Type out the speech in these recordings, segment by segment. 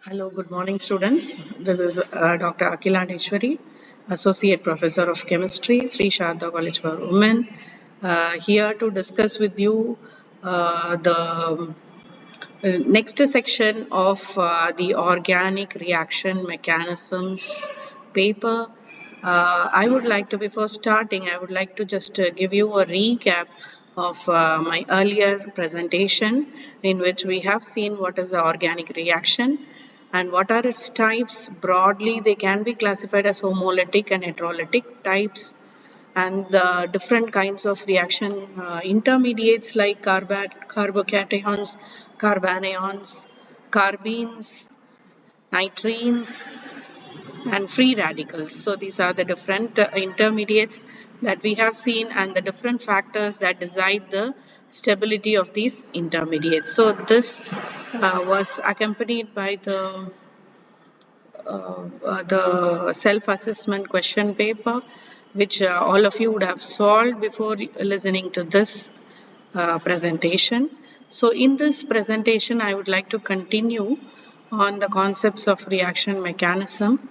Hello, good morning, students. This is Dr. Akhilandeshwari, Associate Professor of Chemistry, Sri Sharda College for Women, here to discuss with you the next section of the organic reaction mechanisms paper. I would like to, before starting, I would like to just give you a recap of my earlier presentation in which we have seen what is the organic reaction and what are its types. Broadly, they can be classified as homolytic and heterolytic types, and the different kinds of reaction intermediates like carbocations, carbanions, carbenes, nitrines, and free radicals. So these are the different intermediates that we have seen and the different factors that decide the stability of these intermediates. So this was accompanied by the self-assessment question paper, which all of you would have solved before listening to this presentation. So in this presentation, I would like to continue on the concepts of reaction mechanism,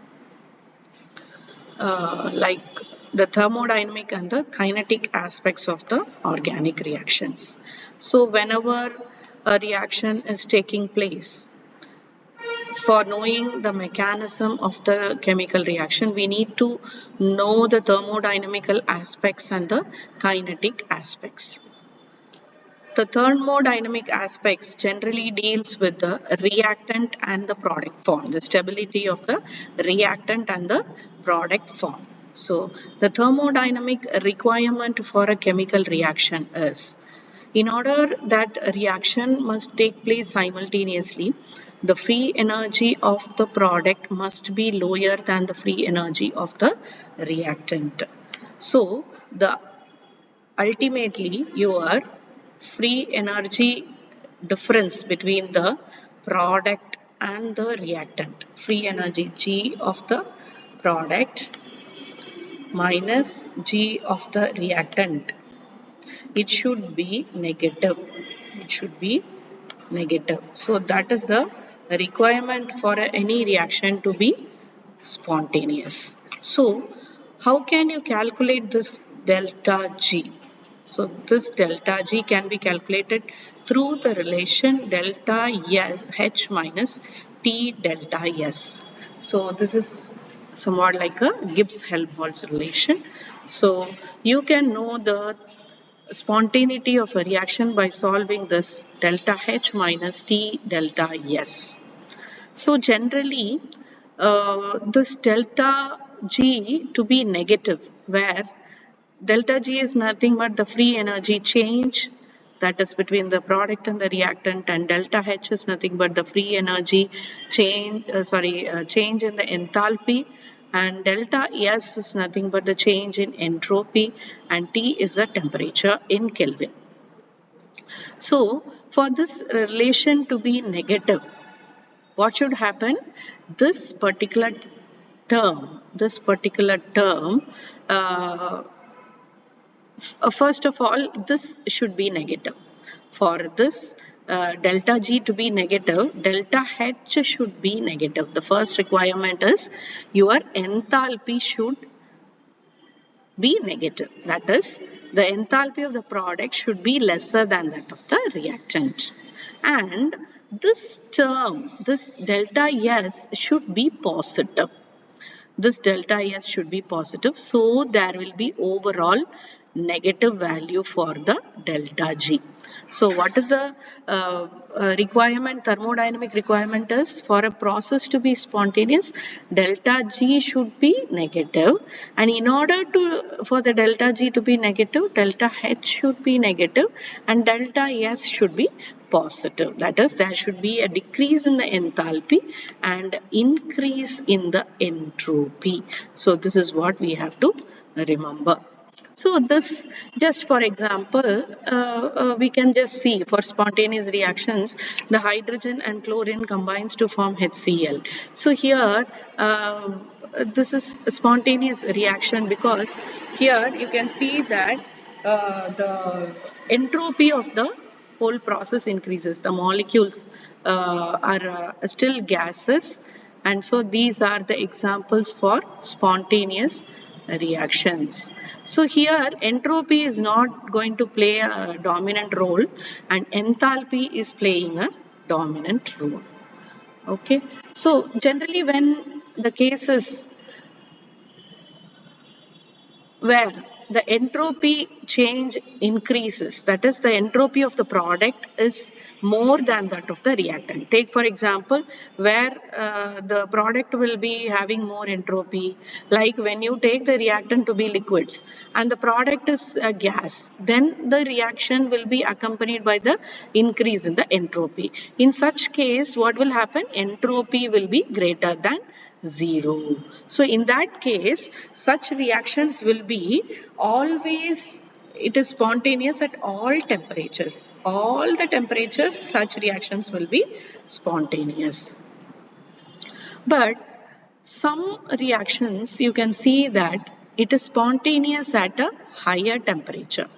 like the thermodynamic and the kinetic aspects of the organic reactions. So whenever a reaction is taking place, for knowing the mechanism of the chemical reaction, we need to know the thermodynamical aspects and the kinetic aspects. The thermodynamic aspects generally deals with the reactant and the product form, the stability of the reactant and the product form. So the thermodynamic requirement for a chemical reaction is, in order that a reaction must take place simultaneously, the free energy of the product must be lower than the free energy of the reactant. So the ultimately your free energy difference between the product and the reactant, free energy G of the product minus G of the reactant, it should be negative. It should be negative. So that is the requirement for any reaction to be spontaneous. So how can you calculate this delta G? So this delta G can be calculated through the relation delta S H minus T delta S. So this is somewhat like a Gibbs-Helmholtz relation. So you can know the spontaneity of a reaction by solving this delta H minus T delta S. So generally, this delta G to be negative, where delta G is nothing but the free energy change that is between the product and the reactant, and delta H is nothing but the free energy change, change in the enthalpy, and delta S is nothing but the change in entropy, and T is the temperature in Kelvin. So for this relation to be negative, what should happen? This particular term, first of all, this should be negative. For this delta G to be negative, delta H should be negative. The first requirement is your enthalpy should be negative. That is, the enthalpy of the product should be lesser than that of the reactant. And this term, this delta S should be positive. This delta S should be positive, so there will be overall negative value for the delta G. So what is the requirement, thermodynamic requirement is, for a process to be spontaneous, delta G should be negative, and in order to, for the delta G to be negative, delta H should be negative and delta S should be positive. That is, there should be a decrease in the enthalpy and increase in the entropy. So this is what we have to remember. So this, just for example, we can just see for spontaneous reactions, the hydrogen and chlorine combines to form HCl. So here, this is a spontaneous reaction because here you can see that the entropy of the whole process increases. The molecules are still gases, and so these are the examples for spontaneous reactions. So here entropy is not going to play a dominant role, and enthalpy is playing a dominant role. Okay, so generally when the cases where the entropy change increases, that is, the entropy of the product is more than that of the reactant. Take for example where the product will be having more entropy, like when you take the reactant to be liquids and the product is a gas, then the reaction will be accompanied by the increase in the entropy. In such case, what will happen? Entropy will be greater than 0. So in that case, such reactions will be always, it is spontaneous at all temperatures. All the temperatures, such reactions will be spontaneous. But some reactions, you can see that it is spontaneous at a higher temperature.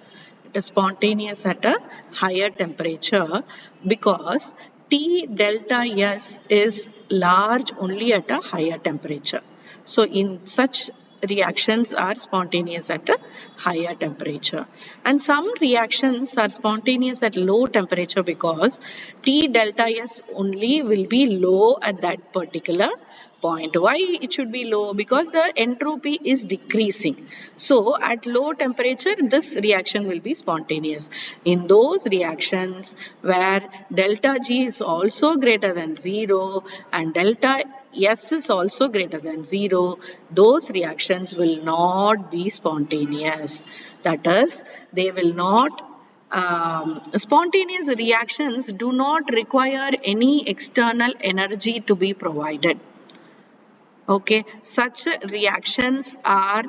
It is spontaneous at a higher temperature because T delta S is large only at a higher temperature. So in such reactions are spontaneous at a higher temperature, and some reactions are spontaneous at low temperature because T delta S only will be low at that particular point. Why it should be low? Because the entropy is decreasing. So at low temperature, this reaction will be spontaneous. In those reactions where delta G is also greater than 0 and delta S is also greater than 0, those reactions will not be spontaneous. That is, they will not spontaneous reactions do not require any external energy to be provided. Okay, such reactions are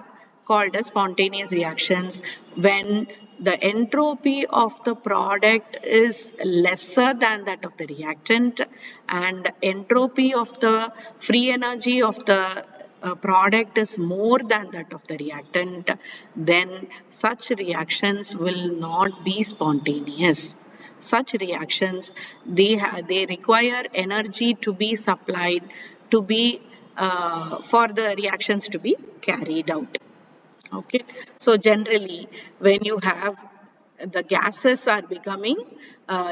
called as spontaneous reactions when the entropy of the product is lesser than that of the reactant and entropy of the free energy of the product is more than that of the reactant, then such reactions will not be spontaneous. Such reactions, they require energy to be supplied to be for the reactions to be carried out. Okay, so generally when you have the gases are becoming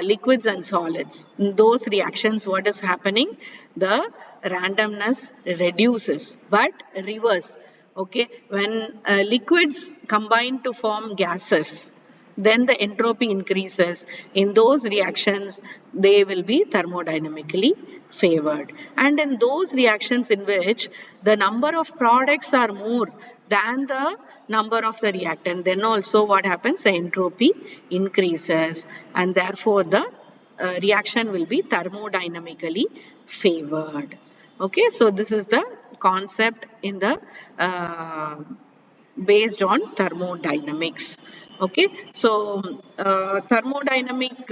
liquids and solids, in those reactions what is happening? The randomness reduces, but reverse. Okay, when liquids combine to form gases, then the entropy increases. In those reactions, they will be thermodynamically favored. And in those reactions in which the number of products are more than the number of the reactant, then also what happens? The entropy increases, and therefore the reaction will be thermodynamically favored. Okay, so this is the concept in the based on thermodynamics. Okay, so thermodynamic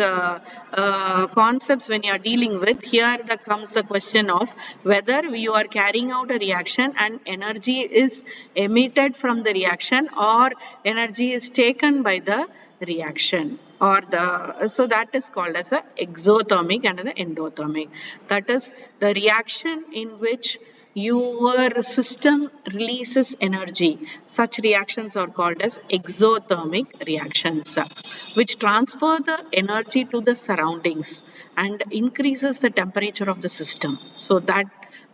concepts when you are dealing with, here comes the question of whether you are carrying out a reaction and energy is emitted from the reaction or energy is taken by the reaction, or the, so that is called as a exothermic and the endothermic. That is the reaction in which your system releases energy. Such reactions are called as exothermic reactions, which transfer the energy to the surroundings and increases the temperature of the system. So that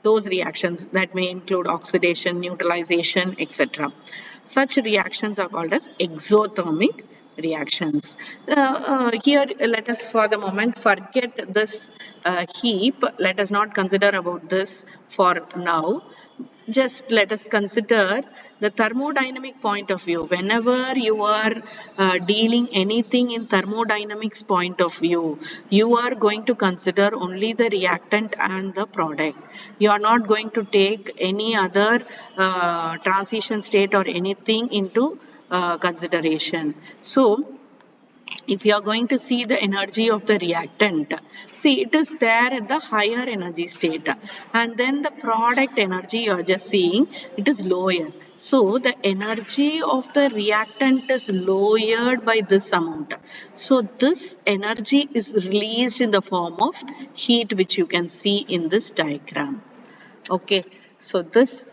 those reactions that may include oxidation, neutralization, etc. Such reactions are called as exothermic reactions. Here let us for the moment forget this heap. Let us not consider about this for now. Just let us consider the thermodynamic point of view. Whenever you are dealing anything in thermodynamics point of view, you are going to consider only the reactant and the product. You are not going to take any other transition state or anything into consideration. So if you are going to see the energy of the reactant, see it is there at the higher energy state, and then the product energy you are just seeing, it is lower. So the energy of the reactant is lowered by this amount. So this energy is released in the form of heat, which you can see in this diagram. Okay, so this,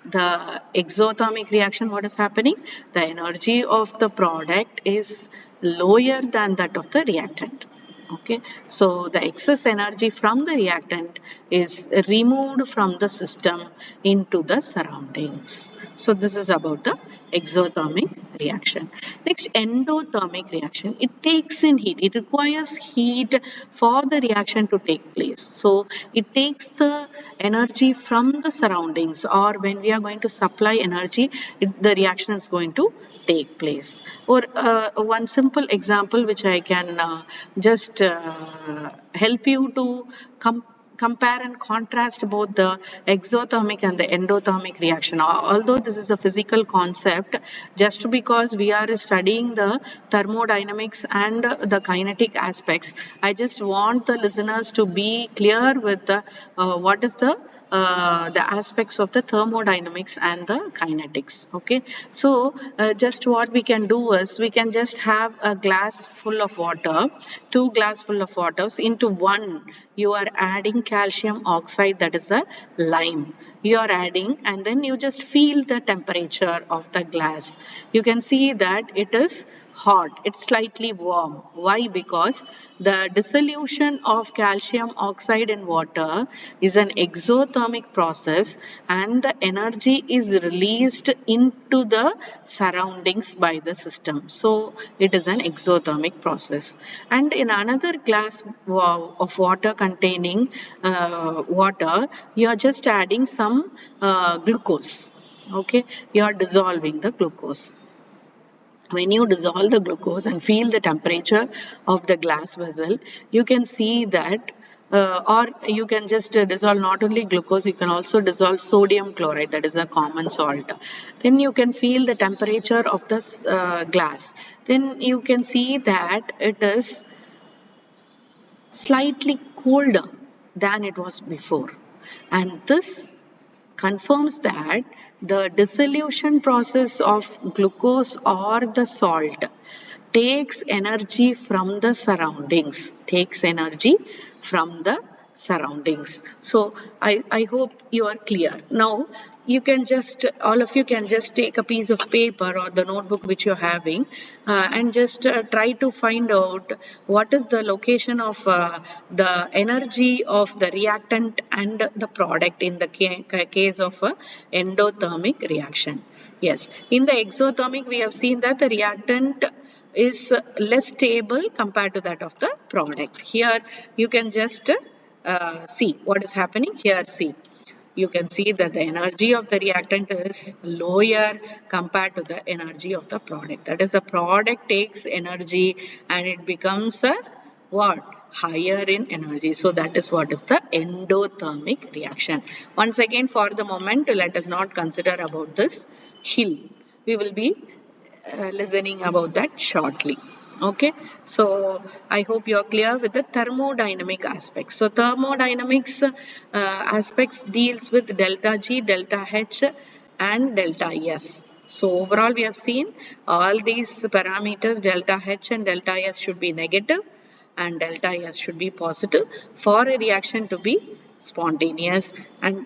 the exothermic reaction, what is happening? The energy of the product is lower than that of the reactant. Okay, so the excess energy from the reactant is removed from the system into the surroundings. So this is about the exothermic reaction. Next, endothermic reaction. It takes in heat. It requires heat for the reaction to take place. So it takes the energy from the surroundings, or when we are going to supply energy, the reaction is going to take place. Or one simple example which I can just help you to compare and contrast both the exothermic and the endothermic reaction. Although this is a physical concept, just because we are studying the thermodynamics and the kinetic aspects, I just want the listeners to be clear with what is the aspects of the thermodynamics and the kinetics. Okay, so just what we can do is, we can just have a glass full of water, two glass full of waters. Into one you are adding calcium oxide, that is a lime you are adding, and then you just feel the temperature of the glass. You can see that it is hot, it's slightly warm. Why? Because the dissolution of calcium oxide in water is an exothermic process, and the energy is released into the surroundings by the system. So it is an exothermic process. And in another glass of water containing water, you are just adding some glucose. Okay, you are dissolving the glucose. When you dissolve the glucose and feel the temperature of the glass vessel, you can see that, or you can just dissolve not only glucose, you can also dissolve sodium chloride, that is a common salt. Then you can feel the temperature of this glass. Then you can see that it is slightly colder than it was before. And this confirms that the dissolution process of glucose or the salt takes energy from the surroundings, So I hope you are clear. Now, you can just, all of you can just take a piece of paper or the notebook which you're having, and just try to find out what is the location of the energy of the reactant and the product in the case of a endothermic reaction. Yes, in the exothermic, we have seen that the reactant is less stable compared to that of the product. Here, you can just see what is happening here. See, you can see that the energy of the reactant is lower compared to the energy of the product. That is, the product takes energy and it becomes a what? Higher in energy. So that is what is the endothermic reaction. Once again, for the moment, let us not consider about this hill. We will be listening about that shortly. Okay, so I hope you are clear with the thermodynamic aspects. So thermodynamics aspects deals with delta G, delta H and delta S. So overall we have seen all these parameters, delta H and delta S should be negative and delta S should be positive for a reaction to be spontaneous. And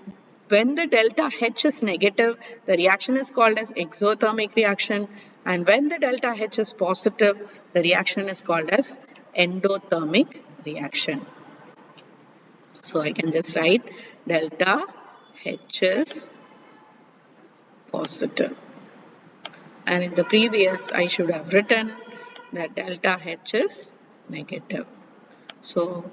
when the delta H is negative, the reaction is called as exothermic reaction. And when the delta H is positive, the reaction is called as endothermic reaction. So I can just write delta H is positive. And in the previous, I should have written that delta H is negative. So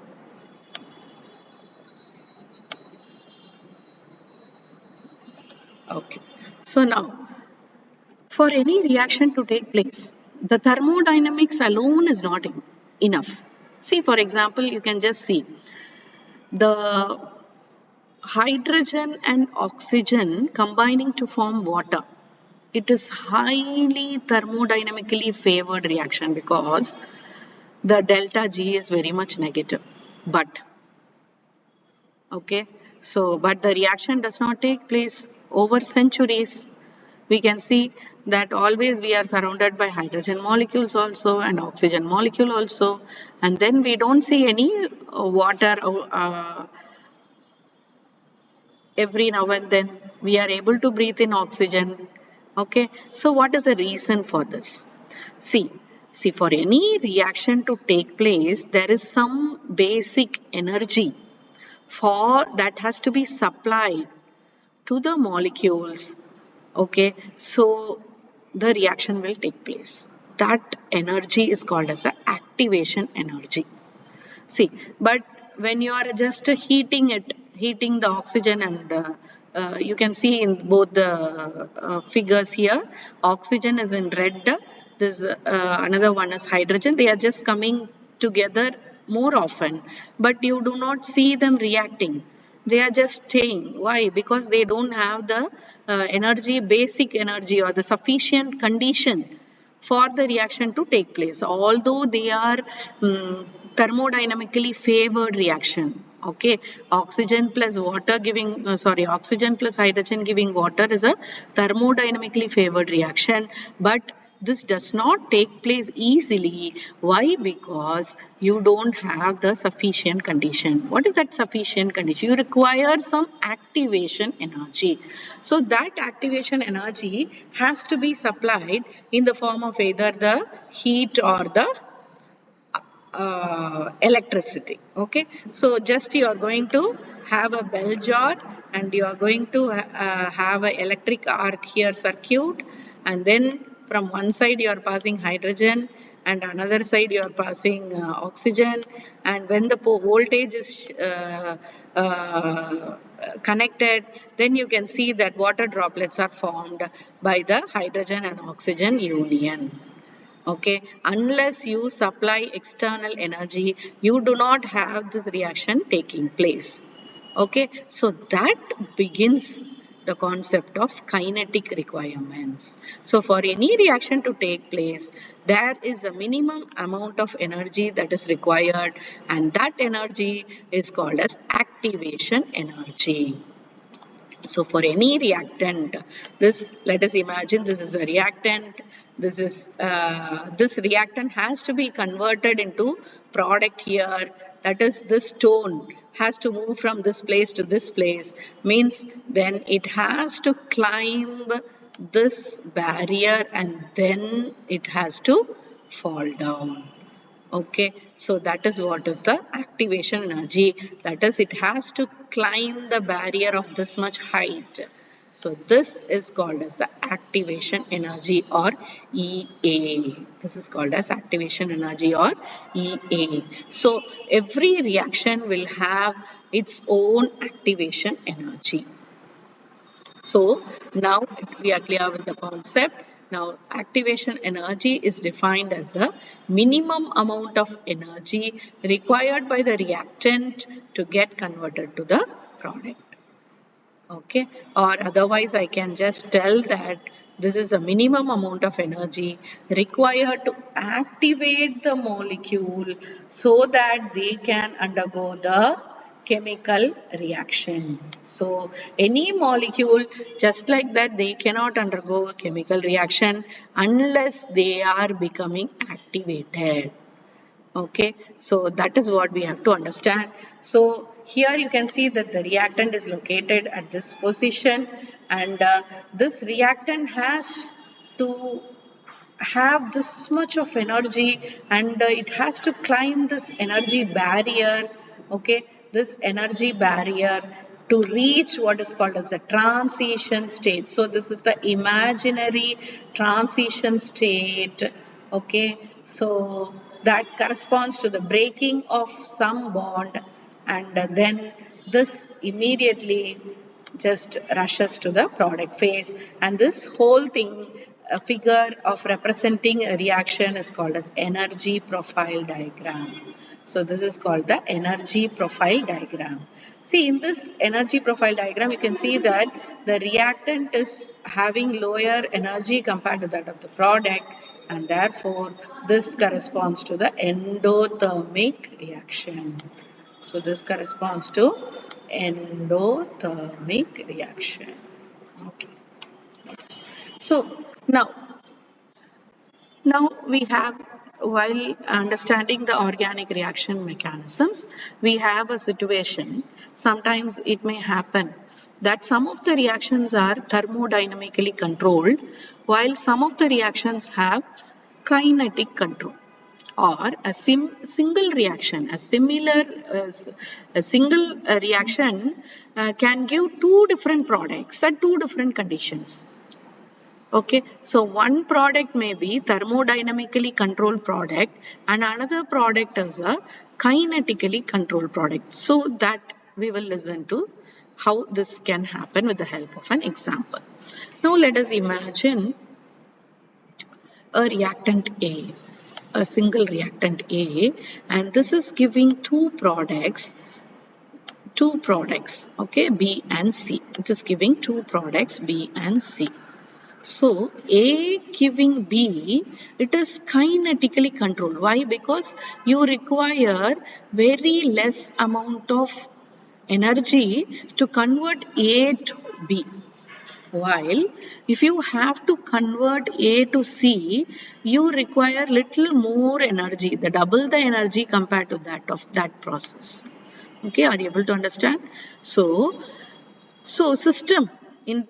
okay. So now, for any reaction to take place, the thermodynamics alone is not enough. See, for example, you can just see the hydrogen and oxygen combining to form water. it is highly thermodynamically favored reaction because the delta G is very much negative. But, okay, so, but the reaction does not take place over centuries. We can see that always we are surrounded by hydrogen molecules also and oxygen molecule also, and then we don't see any water every now and then. We are able to breathe in oxygen. Okay, so what is the reason for this? See, see, for any reaction to take place, there is some basic energy for that has to be supplied to the molecules. Okay, so the reaction will take place. That energy is called as a activation energy. See, but when you are just heating it, heating the oxygen, and you can see in both the figures here, oxygen is in red, this another one is hydrogen. They are just coming together more often, but you do not see them reacting. They are just staying. Why? Because they don't have the energy, basic energy, or the sufficient condition for the reaction to take place, although they are thermodynamically favored reaction. Okay, oxygen plus water giving oxygen plus hydrogen giving water is a thermodynamically favored reaction, but this does not take place easily. Why? Because you don't have the sufficient condition. What is that sufficient condition? You require some activation energy. So that activation energy has to be supplied in the form of either the heat or the electricity. Okay, so just you are going to have a bell jar, and you are going to have an electric arc here circuit, and then from one side you are passing hydrogen and another side you are passing oxygen, and when the voltage is connected, then you can see that water droplets are formed by the hydrogen and oxygen union. Okay, unless you supply external energy, you do not have this reaction taking place. Okay, so that begins the concept of kinetic requirements. So for any reaction to take place, there is a minimum amount of energy that is required, and that energy is called as activation energy. So for any reactant, this, let us imagine this is a reactant. This reactant has to be converted into product here. That is, this stone has to move from this place to this place. Means then it has to climb this barrier and then it has to fall down. Okay, so that is what is the activation energy. That is, it has to climb the barrier of this much height. So this is called as the activation energy, or EA. This is called as activation energy, or EA. So every reaction will have its own activation energy. So now we are clear with the concept. Now activation energy is defined as the minimum amount of energy required by the reactant to get converted to the product. Okay, or otherwise I can just tell that this is a minimum amount of energy required to activate the molecule so that they can undergo the chemical reaction. So any molecule, just like that, they cannot undergo a chemical reaction unless they are becoming activated. Okay, so that is what we have to understand. So here you can see that the reactant is located at this position, and this reactant has to have this much of energy, and it has to climb this energy barrier. Okay, this energy barrier to reach what is called as a transition state. So this is the imaginary transition state. Okay, so that corresponds to the breaking of some bond, and then this immediately just rushes to the product phase, and this whole thing, a figure of representing a reaction, is called as energy profile diagram. So this is called the energy profile diagram. See, in this energy profile diagram, you can see that the reactant is having lower energy compared to that of the product, and therefore this corresponds to the endothermic reaction. So this corresponds to endothermic reaction. Okay. So now we have, while understanding the organic reaction mechanisms, we have a situation. Sometimes it may happen that some of the reactions are thermodynamically controlled, while some of the reactions have kinetic control. Or a single reaction, a single reaction can give two different products at two different conditions. Okay, so one product may be thermodynamically controlled product and another product is a kinetically controlled product. So that we will listen to how this can happen with the help of an example. Now let us imagine a reactant A, a single reactant A, and this is giving two products, okay, B and C. It is giving two products, B and C. So A giving B, it is kinetically controlled. Why? Because you require very less amount of energy to convert A to B. While if you have to convert A to C, you require little more energy, the double the energy compared to that of that process. Okay, are you able to understand? So system in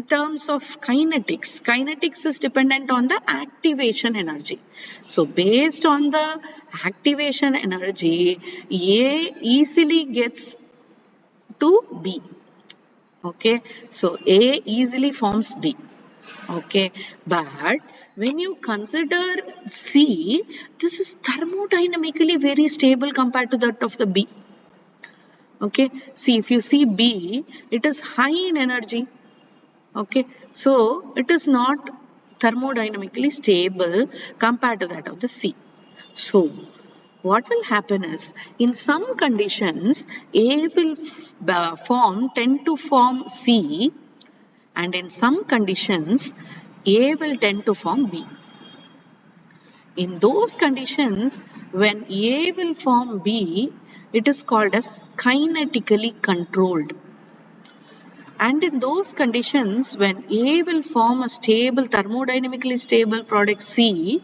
terms of kinetics is dependent on the activation energy. So based on the activation energy, A easily gets to B. Okay, so A easily forms B. Okay, but when you consider C, this is thermodynamically very stable compared to that of the B. Okay, see, if you see B, it is high in energy. Okay, so it is not thermodynamically stable compared to that of the C. So what will happen is, in some conditions, A will tend to form C, and in some conditions, A will tend to form B. In those conditions, when A will form B, it is called as kinetically controlled. And in those conditions, when A will form a stable, thermodynamically stable product C,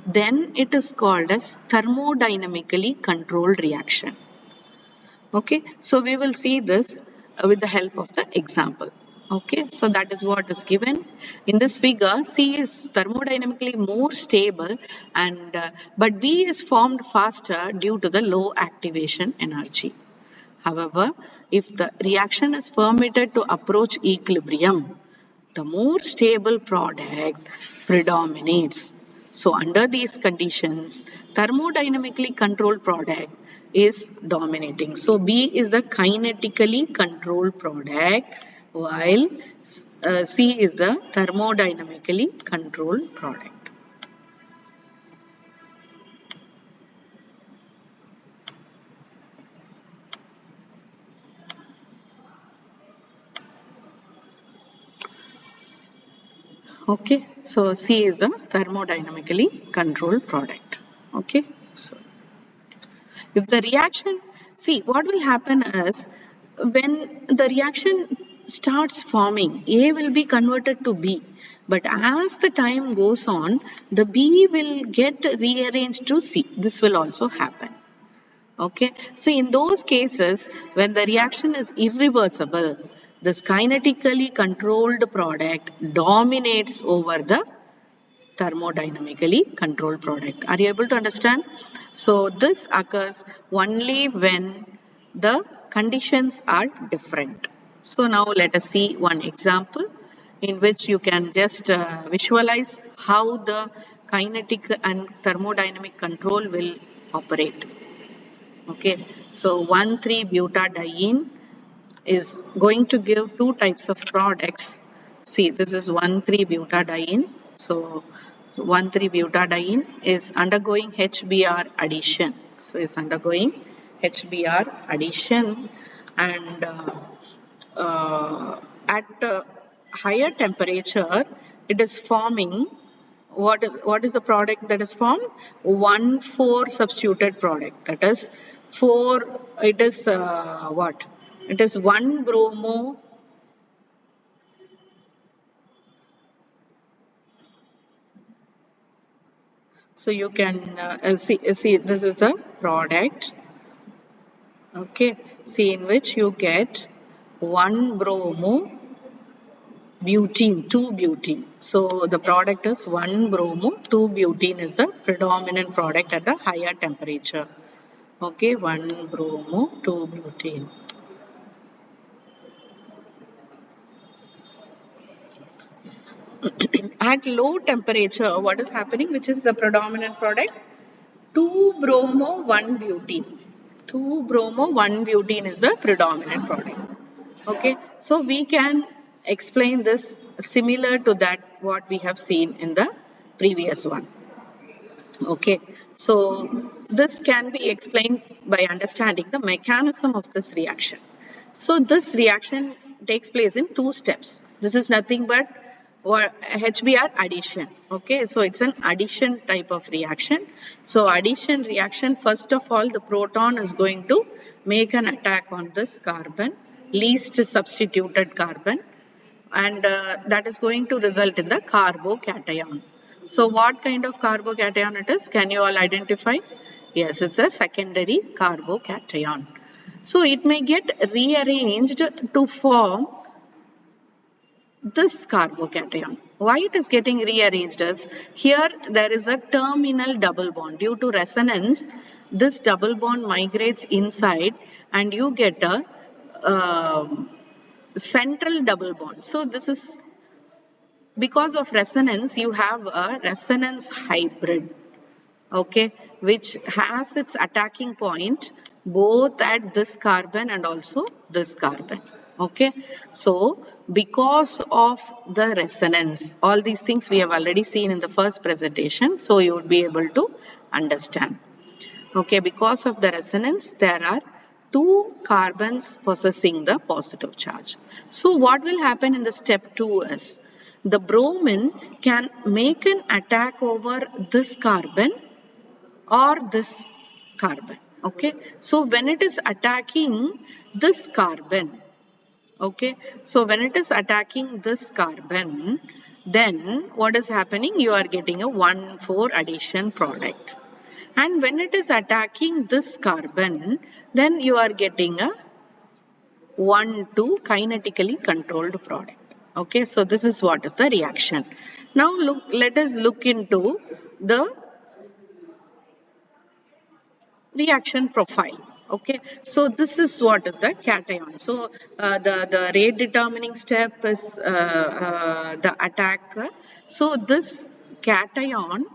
then it is called as thermodynamically controlled reaction. Okay, so we will see this with the help of the example. Okay, so that is what is given. In this figure, C is thermodynamically more stable, and but B is formed faster due to the low activation energy. However, if the reaction is permitted to approach equilibrium, the more stable product predominates. So under these conditions, thermodynamically controlled product is dominating. So B is the kinetically controlled product, while C is the thermodynamically controlled product. Okay, so C is the thermodynamically controlled product. Okay, so if the reaction, see, what will happen is, when the reaction starts forming, A will be converted to B. But as the time goes on, the B will get rearranged to C. This will also happen. Okay, so in those cases, when the reaction is irreversible, this kinetically controlled product dominates over the thermodynamically controlled product. Are you able to understand? So this occurs only when the conditions are different. So now let us see one example in which you can just visualize how the kinetic and thermodynamic control will operate. Okay, so 1,3-butadiene is going to give two types of products. See, this is 1,3-butadiene. So 1,3-butadiene is undergoing HBr addition. So it's undergoing HBr addition, and at higher temperature, it is forming what is the product that is formed? 1,4 substituted product. That is 4. It is what? It is 1 bromo. So you can see this is the product. Okay, see, in which you get 1 bromo butene, 2 butene. So the product is 1 bromo, 2 butene is the predominant product at the higher temperature. Okay, 1 bromo, 2 butene. At low temperature, what is happening? Which is the predominant product? 2 bromo, 1 butene. 2 bromo, 1 butene is the predominant product. Okay, so we can explain this similar to that what we have seen in the previous one. Okay, so this can be explained by understanding the mechanism of this reaction. So this reaction takes place in 2 steps. This is nothing but HBr addition. Okay, so it's an addition type of reaction. So addition reaction, first of all, the proton is going to make an attack on this carbon, least substituted carbon, and that is going to result in the carbocation. So what kind of carbocation it is? Can you all identify? Yes, it's a secondary carbocation. So it may get rearranged to form this carbocation. Why it is getting rearranged is, here there is a terminal double bond. Due to resonance, this double bond migrates inside and you get a central double bond. So this is because of resonance, you have a resonance hybrid, okay, which has its attacking point both at this carbon and also this carbon. Okay, so because of the resonance, all these things we have already seen in the first presentation, so you would be able to understand. Okay, because of the resonance, there are 2 carbons possessing the positive charge. So what will happen in the step 2 is, the bromine can make an attack over this carbon or this carbon. Okay, so when it is attacking this carbon, okay, so when it is attacking this carbon, then what is happening? You are getting a 1,4 addition product. And when it is attacking this carbon, then you are getting a 1,2 kinetically controlled product. Okay, so this is what is the reaction. Now let us look into the reaction profile. Okay, so this is what is the cation. So the rate determining step is the attack. So this cation,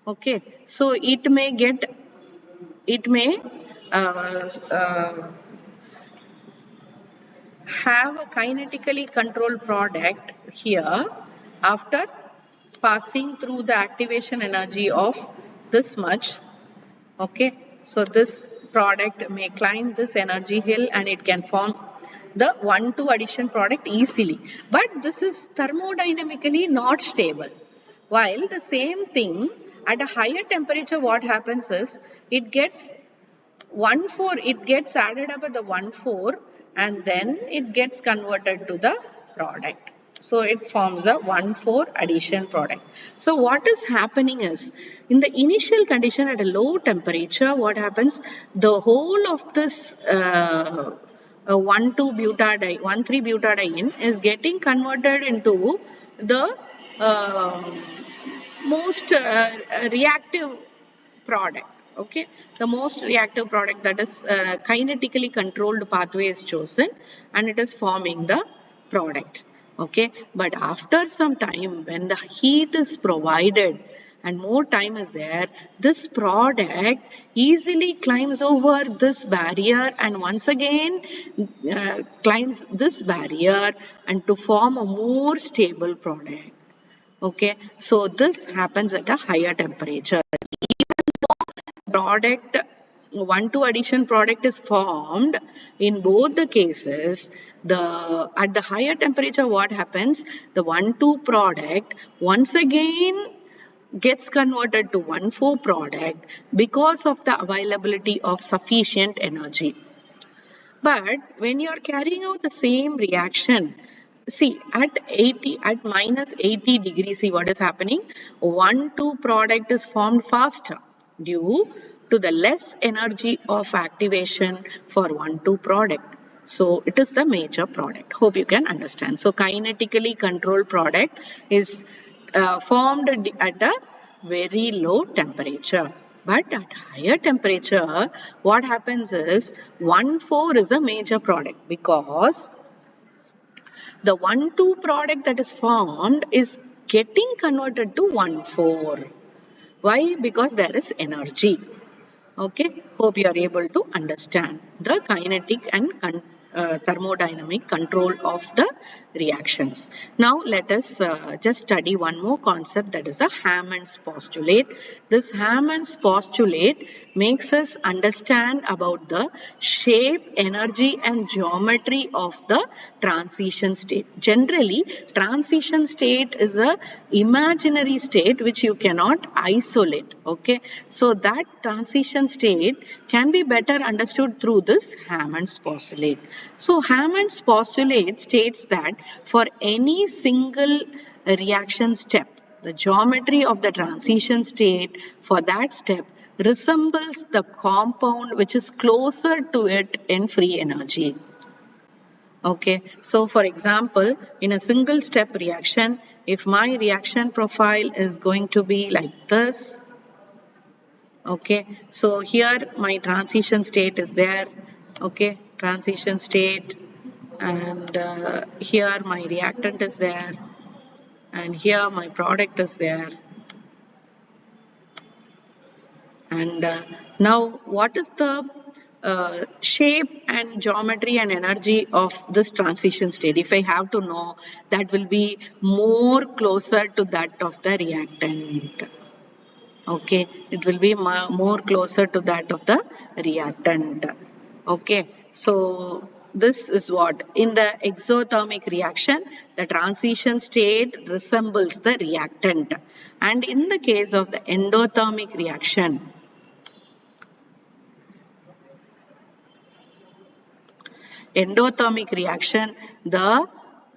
okay, so it may have a kinetically controlled product here after passing through the activation energy of this much. Okay, so this product may climb this energy hill and it can form the 1,2 addition product easily, but this is thermodynamically not stable. While the same thing at a higher temperature, what happens is, it gets 1,4, it gets added up at the 1,4 and then it gets converted to the product. So it forms a 1,4 addition product. So what is happening is, in the initial condition at a low temperature, what happens? The whole of this 1,3-butadiene is getting converted into the most reactive product. Okay, the most reactive product, that is kinetically controlled pathway is chosen and it is forming the product. Okay, but after some time, when the heat is provided and more time is there, this product easily climbs over this barrier and once again climbs this barrier and to form a more stable product. Okay, so this happens at a higher temperature. Product 1,2 addition product is formed in both the cases. The at the higher temperature, what happens? The 1,2 product once again gets converted to 1,4 product because of the availability of sufficient energy. But when you are carrying out the same reaction, see at minus 80 degrees, see what is happening? 1,2 product is formed faster due to the less energy of activation for 1,2 product. So it is the major product. Hope you can understand. So kinetically controlled product is formed at a very low temperature. But at higher temperature, what happens is 1,4 is the major product because the 1,2 product that is formed is getting converted to 1,4. Why? Because there is energy. Okay, hope you are able to understand the kinetic and thermodynamic control of the reactions. Now let us just study one more concept, that is a Hammond's postulate. This Hammond's postulate makes us understand about the shape, energy and geometry of the transition state. Generally, transition state is a imaginary state which you cannot isolate. Okay, so that transition state can be better understood through this Hammond's postulate. So Hammond's postulate states that for any single reaction step, the geometry of the transition state for that step resembles the compound which is closer to it in free energy. Okay, so for example, in a single step reaction, if my reaction profile is going to be like this, okay, so here my transition state is there, okay, transition state, and here my reactant is there, and here my product is there. And now what is the shape and geometry and energy of this transition state? If I have to know, that will be more closer to that of the reactant. Okay, it will be more closer to that of the reactant. Okay, so this is what in the exothermic reaction, the transition state resembles the reactant, and in the case of the endothermic reaction, the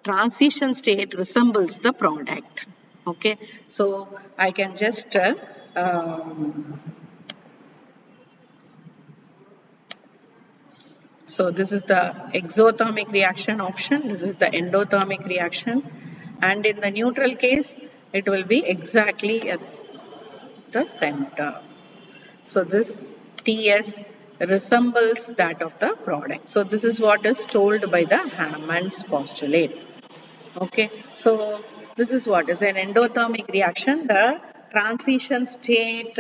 transition state resembles the product. Okay, so I can just so this is the exothermic reaction option, this is the endothermic reaction, and in the neutral case, it will be exactly at the center. So this TS resembles that of the product. So this is what is told by the Hammond's postulate. Okay, so this is what is an endothermic reaction. The transition state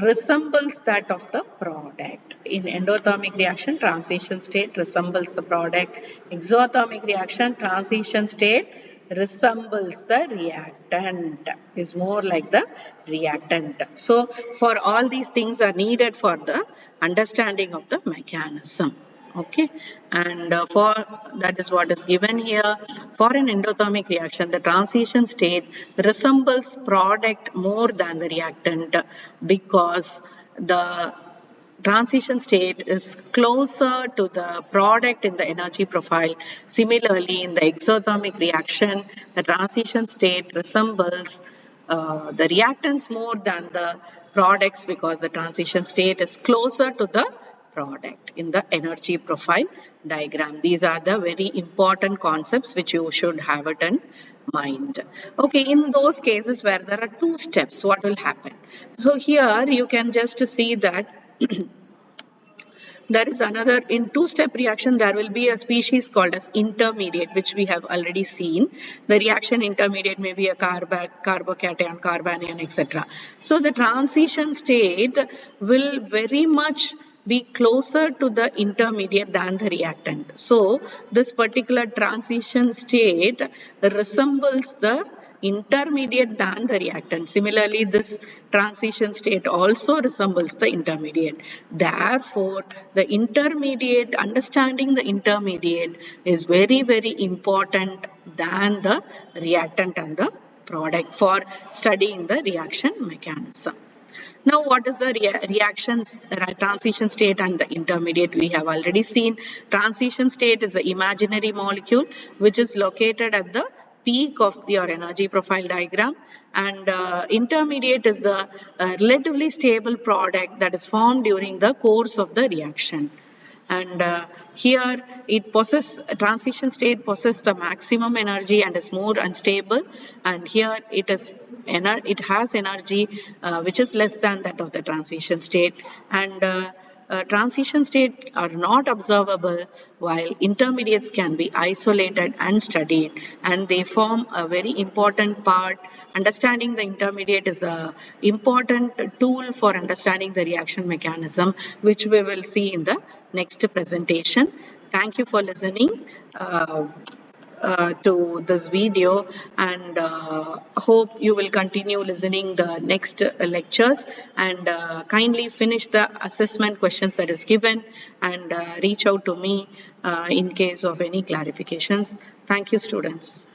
resembles that of the product. In endothermic reaction, transition state resembles the product. Exothermic reaction, transition state resembles the reactant, is more like the reactant. So for all these things are needed for the understanding of the mechanism. Okay, and for that is what is given here. For an endothermic reaction, the transition state resembles product more than the reactant because the transition state is closer to the product in the energy profile. Similarly, in the exothermic reaction, the transition state resembles the reactants more than the products because the transition state is closer to the product in the energy profile diagram. These are the very important concepts which you should have it in mind. Okay, in those cases where there are two steps, what will happen? So here you can just see that There is another, in two-step reaction, there will be a species called as intermediate, which we have already seen. The reaction intermediate may be a carbocation, carbanion, etc. So the transition state will very much be closer to the intermediate than the reactant. So this particular transition state resembles the intermediate than the reactant. Similarly, this transition state also resembles the intermediate. Therefore, the intermediate, understanding the intermediate is very, very important than the reactant and the product for studying the reaction mechanism. Now, what is the reactions, transition state and the intermediate? We have already seen. Transition state is the imaginary molecule which is located at the peak of your energy profile diagram, and intermediate is the relatively stable product that is formed during the course of the reaction. And here it possesses, transition state possesses the maximum energy and is more unstable, and here it has energy which is less than that of the transition state, and transition state are not observable, while intermediates can be isolated and studied, and they form a very important part. Understanding the intermediate is a important tool for understanding the reaction mechanism, which we will see in the next presentation. Thank you for listening to this video, and hope you will continue listening the next lectures, and kindly finish the assessment questions that is given, and reach out to me in case of any clarifications. Thank you, students.